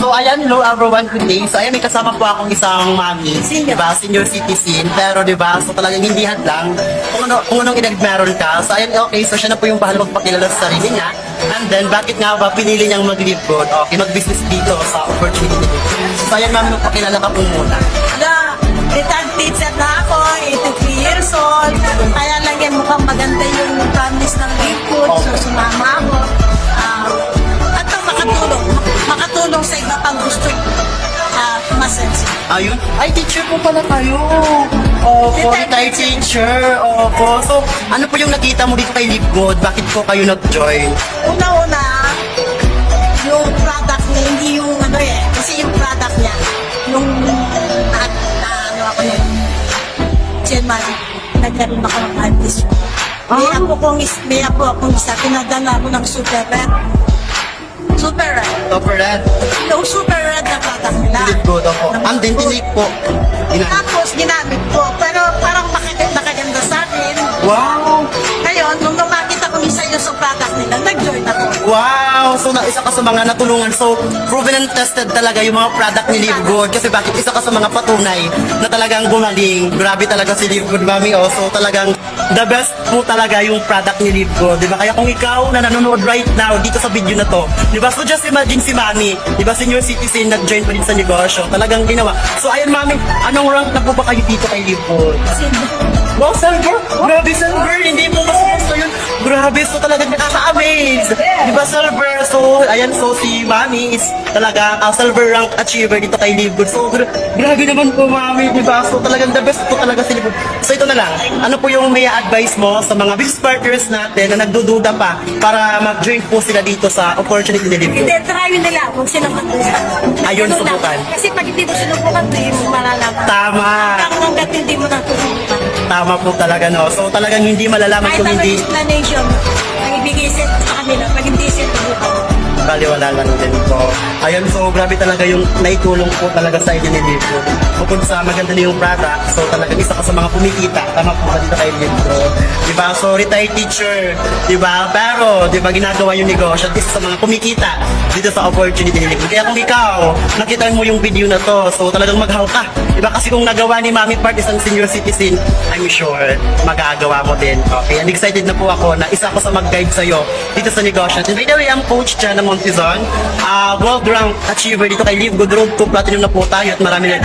So, ayan, hello everyone, good day. So, ayan, may kasama po akong isang mami, diba, senior citizen. Pero, diba, so talagang hindi hadlang kung anong edad meron ka. So, ayan, okay, so siya na po yung bahala magpakilala sa sarili niya. And then, bakit nga ba pinili niyang mag-live good? Okay, mag-business dito sa opportunity. So, ayan, mami, magpakilala ka po muna. Retired teacher na ako, 83 years old. Kaya lang yan mukhang maganda yung promise ng Liquid. So, sumama ako. At makatulong sa iba pang gusto masensi. Ayun. Ay, teacher po pala kayo. Opo, retired teacher. Opo. So, ano po yung nakita mo dito kay Live Good? Bakit po kayo nag-join? Una-una, yung product niya, hindi yung ano eh. Kasi yung product niya, yung ano ako yun, Chairman, nagkaroon ako ng artist. May ako akong isa, pinadala ako ng Super Red. Super Red. Super Red. Yung Super Red na product nila. Live Good, opo. Ang dindinig po. Tapos ginamit ko, pero parang nakaganda sa akin. Wow! Ngayon, nung makita ko isa yung sa product nila, nag-join ako. Wow! So, isa ka sa mga natulungan. So, proven and tested talaga yung mga product ni Live Good. Kasi bakit isa ka sa mga patunay na talagang gumaling. Grabe talaga si Live Good, mami. Oh. So, talagang the best po talaga yung product ni Live Good. Diba? Kaya kung ikaw na nanonood right now dito sa video na to, diba? So, just imagine si mami. Diba? Senior citizen, nag-join pa din sa negosyo. Talagang ginawa. So, ayun, mami. Anong rank na po ba kayo dito kay Live Good? Wow, silver! Grabe, silver! Hindi mo mas gusto yun. Grabe, so talagang nakaka-amaze. Diba, silver? So, ayan, so si Mami is talaga silver rank achiever dito kay Live Good. So, grabe naman po, Mami, diba? So, talagang the best po talaga si Live Good. So, ito na lang. Ano po yung may advice mo sa mga business partners natin na nagdududa pa para mag-join po sila dito sa opportunity ni Live Good? Hindi, try nila kung sinubukan nila. Ayun, subukan. Kasi pag hindi mo sinubukan, hindi mo malalaman. Tama. Hanggang hindi mo natutunan. Tama po talaga, no? So, talagang hindi malalaman Kahit kung ano hindi explanation, ang ibigay sa kanila, pag hindi sinubukan. baliwala lang din po. Ayun, so grabe talaga yung naitulong po talaga sa inyo ni Live Good. Bukod sa maganda na yung product, so talagang isa ka sa mga kumikita. Tama po ba dito kay Live Good? Diba? So retired teacher, diba? Pero, diba, ginagawa yung negosyo at isa sa mga kumikita dito sa opportunity ni Live Good. Kaya kung ikaw, nakita mo yung video na to, so talagang maghang ka. Diba? Kasi kung nagawa ni Mami Part isang senior citizen, I'm sure magagawa mo din. Okay, and excited na po ako na isa ako sa mag-guide sa'yo dito sa negosyo. And by the way, I'm Coach Chana Montezon, world rank achiever dito kay Live Good. Road to Platinum na po tayo at marami na